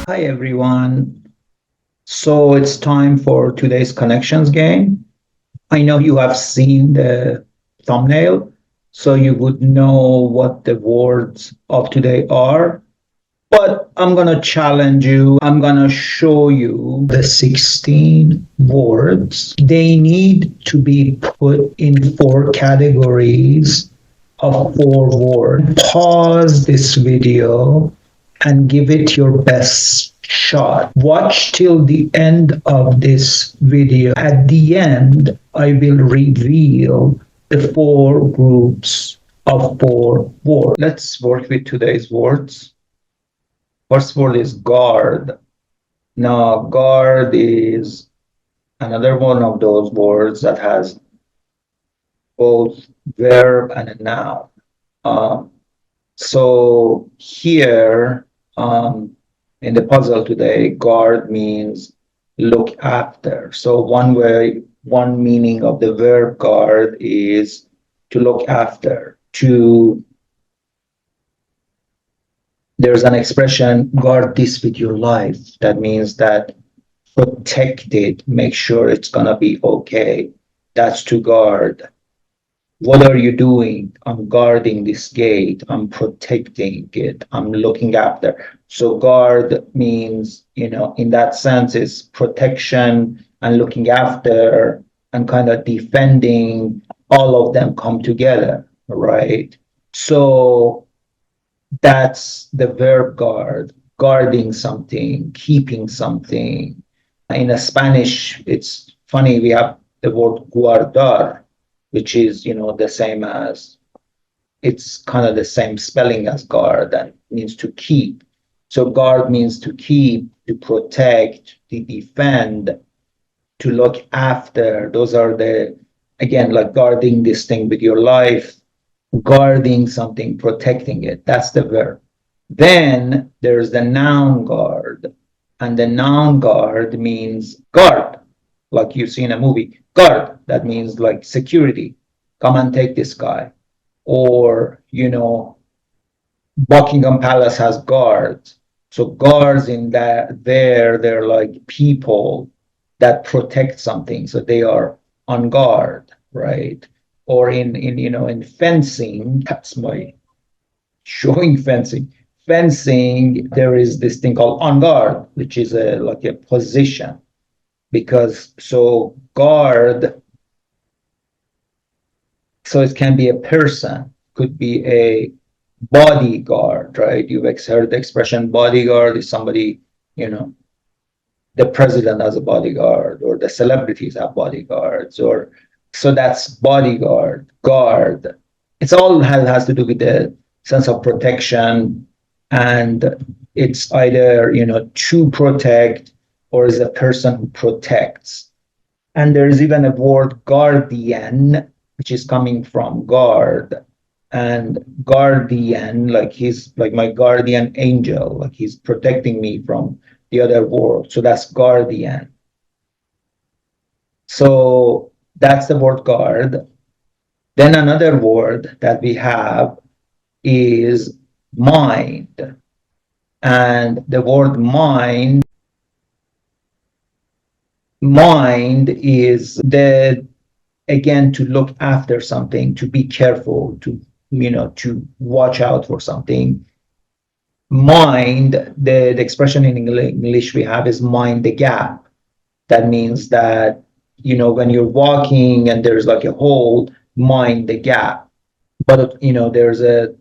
Hi everyone. So it's time for today's connections game. I know you have seen the thumbnail, so you would know what the words of today are. But I'm going to challenge you. I'm going to show you the 16 words. They need to be put in four categories of four words. Pause this video and give it your best shot. Watch till the end of this video. At the end, I will reveal the four groups of four words. Let's work with today's words. First word is guard. Now, guard is another one of those words that has both verb and a noun. Um, so here in the puzzle today, guard means look after. So one meaning of the verb guard is to look after, to there's an expression, guard this with your life. That means that protect it, make sure it's gonna be okay. That's to guard. What are you doing? I'm guarding this gate. I'm protecting it. I'm looking after. So guard means, in that sense, is protection and looking after and kind of defending. All of them come together, right? So that's the verb guard, guarding something, keeping something. In a Spanish, it's funny, we have the word guardar, which is, the same as, it's kind of the same spelling as guard and means to keep. So guard means to keep, to protect, to defend, to look after. Those are again, like guarding this thing with your life, guarding something, protecting it. That's the verb. Then there's the noun guard. And the noun guard means guard, like you see in a movie. Guard, that means like security. Come and take this guy. Or, Buckingham Palace has guards. So guards in that they're like people that protect something. So they are on guard, right? Or in fencing, that's my showing fencing. Fencing, there is this thing called on guard, which is like a position. Because so guard, so it can be a person, could be a bodyguard, right? You've heard the expression bodyguard is somebody, you know, the president has a bodyguard or the celebrities have bodyguards, or so that's bodyguard, guard. It's all has to do with the sense of protection, and it's either, to protect or is a person who protects. And there's even a word guardian, which is coming from guard. And guardian, like he's like my guardian angel, like he's protecting me from the other world. So that's guardian. So that's the word guard. Then another word that we have is mind. And the word mind is again, to look after something, to be careful, to watch out for something. Mind, the expression in English we have is mind the gap. That means that, when you're walking and there's like a hole, mind the gap. But, there's a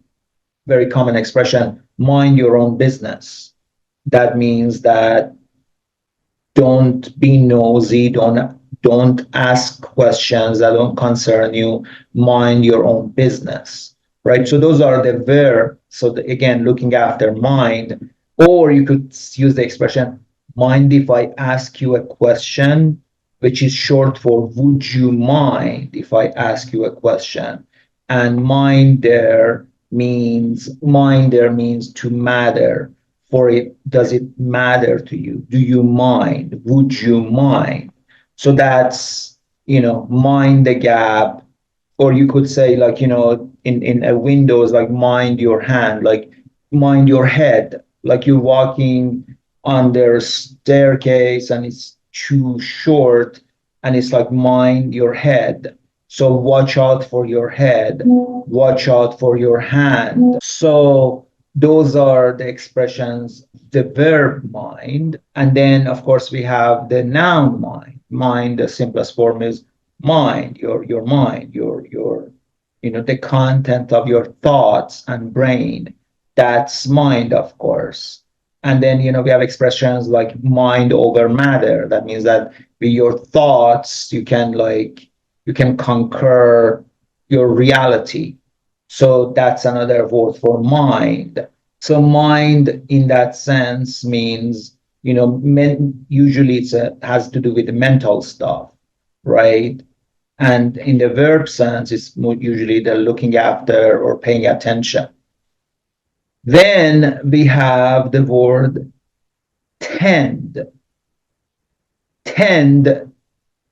very common expression, mind your own business. That means that don't be nosy, don't ask questions that don't concern you, mind your own business, right? So those are the verb. So again, looking after mind, or you could use the expression, mind if I ask you a question, which is short for would you mind if I ask you a question? And mind there means to matter. For it, does it matter to you? Do you mind? Would you mind? So that's, mind the gap. Or you could say, like, in a Windows, like mind your hand, like mind your head, like you're walking on their staircase and it's too short and it's like mind your head. So watch out for your head, watch out for your hand. So those are the expressions, the verb mind. And then of course we have the noun mind. Mind, the simplest form is mind, your mind, your the content of your thoughts and brain. That's mind, of course. And then we have expressions like mind over matter. That means that with your thoughts you can conquer your reality. So that's another word for mind. So mind in that sense means usually has to do with the mental stuff, right? And in the verb sense, it's more usually the looking after or paying attention. Then we have the word tend. Tend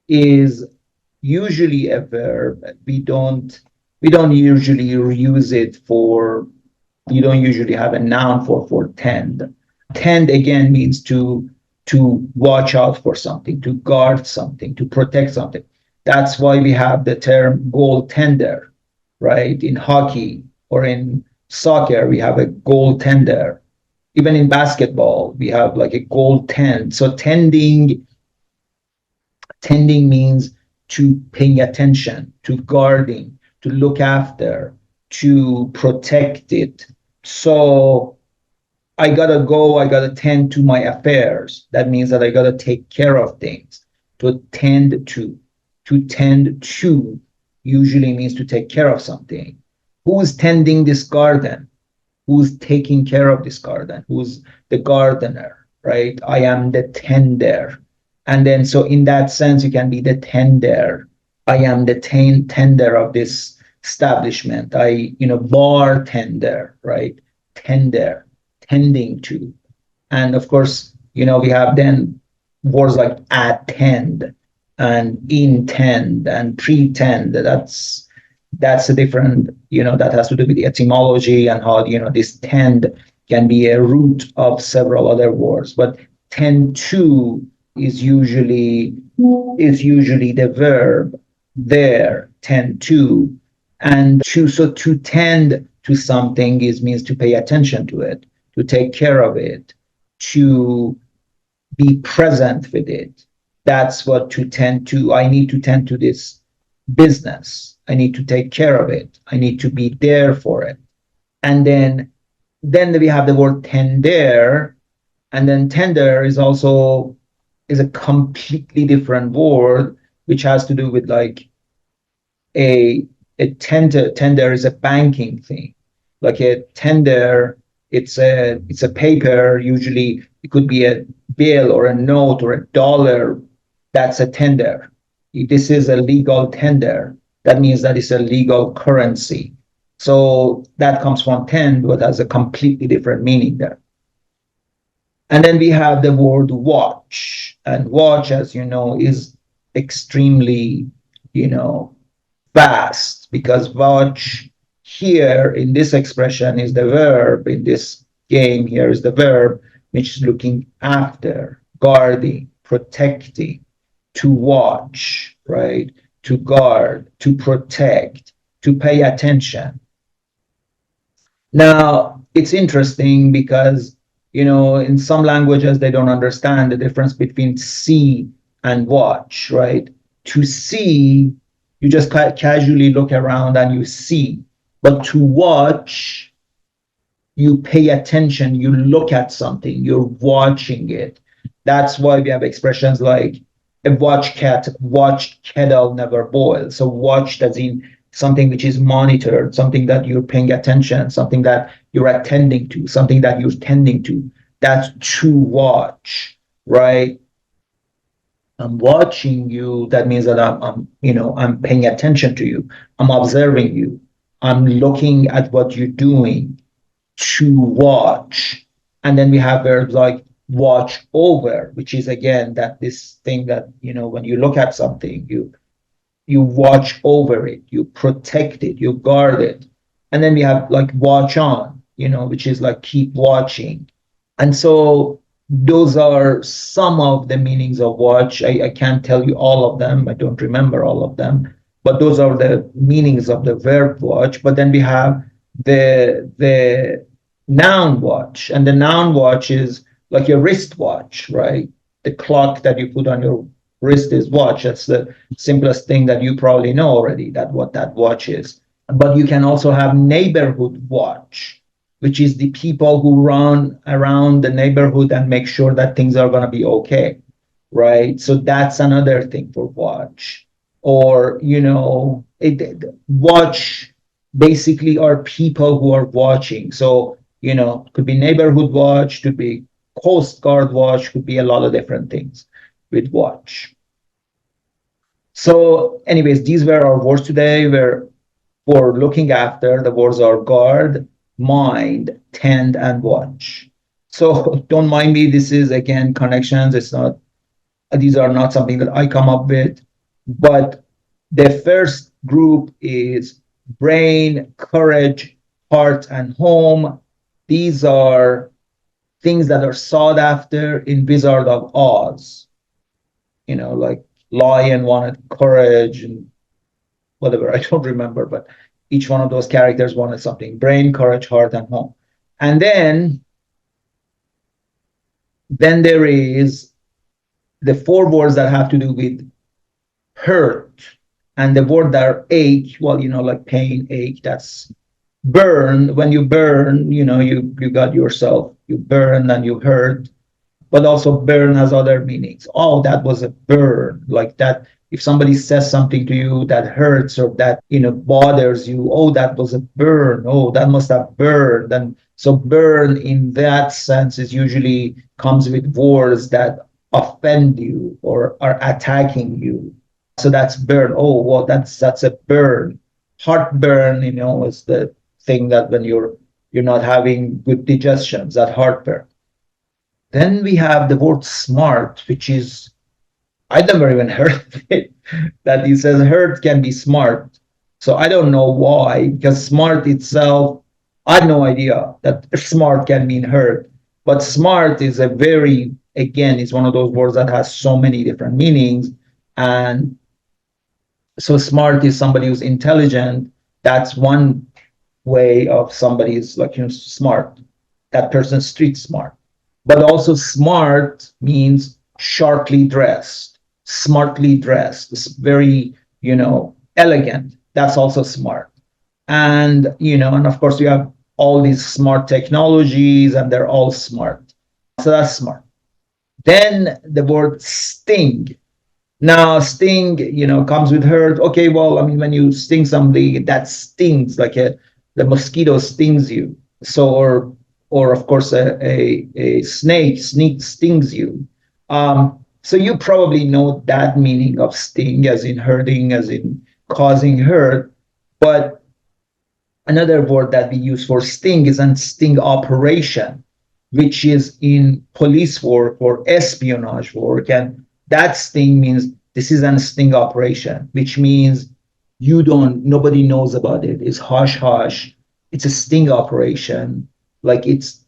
is usually a verb. We don't usually use it for, you don't usually have a noun for tend. Tend again means to watch out for something, to guard something, to protect something. That's why we have the term goaltender, right? In hockey or in soccer, we have a goaltender. Even in basketball, we have like a goaltend. So tending means to paying attention, to guarding, to look after, to protect it. So I gotta go, I gotta tend to my affairs. That means that I gotta take care of things, to tend to. To tend to usually means to take care of something. Who's tending this garden? Who's taking care of this garden? Who's the gardener, right? I am the tender. And then, so in that sense, you can be the tender. I am the tender of this establishment. Bartender, right? Tender, tending to. And of course, we have then words like attend and intend and pretend. That's a different, that has to do with the etymology and how, this tend can be a root of several other words. But tend to is usually the verb there, tend to. And to tend to something means to pay attention to it, to take care of it, to be present with it. That's what to tend to. I need to tend to this business. I need to take care of it. I need to be there for it. And then we have the word tender, and then tender is a completely different word, which has to do with like a tender is a banking thing. Like a tender, it's a paper. Usually it could be a bill or a note or a dollar. That's a tender. This is a legal tender. That means that it's a legal currency. So that comes from tend, but has a completely different meaning there. And then we have the word watch. And watch, as you know, is extremely, vast, because watch here in this expression is the verb. In this game here is the verb, which is looking after, guarding, protecting, to watch, right? To guard, to protect, to pay attention. Now, it's interesting because, in some languages, they don't understand the difference between see and watch, right? To see, you just casually look around and you see. But to watch, you pay attention, you look at something, you're watching it. That's why we have expressions like a watched kettle never boils. So watched as in something which is monitored, something that you're paying attention, something that you're attending to, something that you're tending to. That's to watch, right? I'm watching you. That means that I'm paying attention to you. I'm observing you. I'm looking at what you're doing. To watch. And then we have verbs like watch over, which is again that this thing that when you look at something, you watch over it, you protect it, you guard it. And then we have like watch on, which is like keep watching. And so those are some of the meanings of watch. I can't tell you all of them. I don't remember all of them, but those are the meanings of the verb watch. But then we have the noun watch, and the noun watch is like your wristwatch, right? The clock that you put on your wrist is watch. That's the simplest thing that you probably know already, that what that watch is. But you can also have neighborhood watch, which is the people who run around the neighborhood and make sure that things are going to be okay, right? So that's another thing for watch. Or, watch basically are people who are watching. So, could be neighborhood watch, could be Coast Guard watch, could be a lot of different things with watch. So, anyways, these were our words today. We're for looking after. The words are guard, mind, tend, and watch. So don't mind me. This is again connections. It's not, these are not something that I come up with. But the first group is brain, courage, heart, and home. These are things that are sought after in Wizard of Oz. Like Lion wanted courage and whatever, I don't remember, but each one of those characters wanted something: brain, courage, heart, and home. And then there is the four words that have to do with hurt, and the word that are ache, well, like pain, ache, that's burn. When you burn, you got yourself, you burn and you hurt. But also burn has other meanings. Oh, that was a burn, like that. If somebody says something to you that hurts or that bothers you, oh, that was a burn. Oh, that must have burned. And so burn in that sense is usually comes with words that offend you or are attacking you. So that's burn. Oh, well, that's a burn. Heartburn, is the thing that when you're not having good digestions, that heartburn. Then we have the word smart, which is, I never even heard of it, that he says hurt can be smart. So I don't know why, because smart itself, I have no idea that smart can mean hurt. But smart is again, is one of those words that has so many different meanings. And so smart is somebody who's intelligent. That's one way of somebody is like, smart. That person's street smart. But also smart means sharply dressed, smartly dressed. It's very, elegant. That's also smart. And of course we have all these smart technologies and they're all smart. So that's smart. Then the word sting. Now, sting, comes with hurt. Okay, well, I mean, when you sting somebody, that stings, like the mosquito stings you. So, or of course, a snake stings you. So you probably know that meaning of sting, as in hurting, as in causing hurt. But another word that we use for sting is a sting operation, which is in police work or espionage work. And that sting means this is a sting operation, which means nobody knows about it. It's hush hush. It's a sting operation. Like it's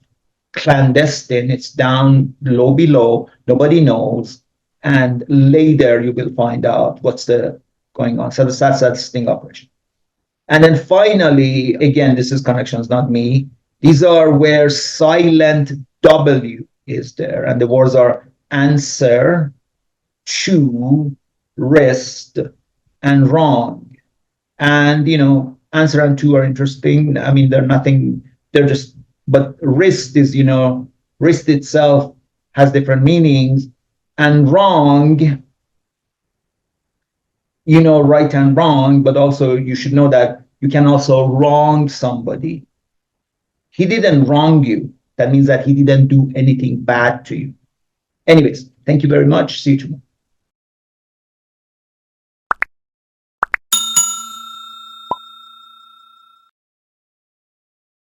clandestine. It's down low below. Nobody knows. And later you will find out what's the going on. So that's that sting operation. And then finally, again, this is connections, not me. These are where silent W is there. And the words are answer, chew, wrist, and wrong. And, answer and chew are interesting. I mean, they're just, but wrist is, wrist itself has different meanings. And wrong, right and wrong, but also you should know that you can also wrong somebody. He didn't wrong you. That means that he didn't do anything bad to you. Anyways, thank you very much. See you tomorrow.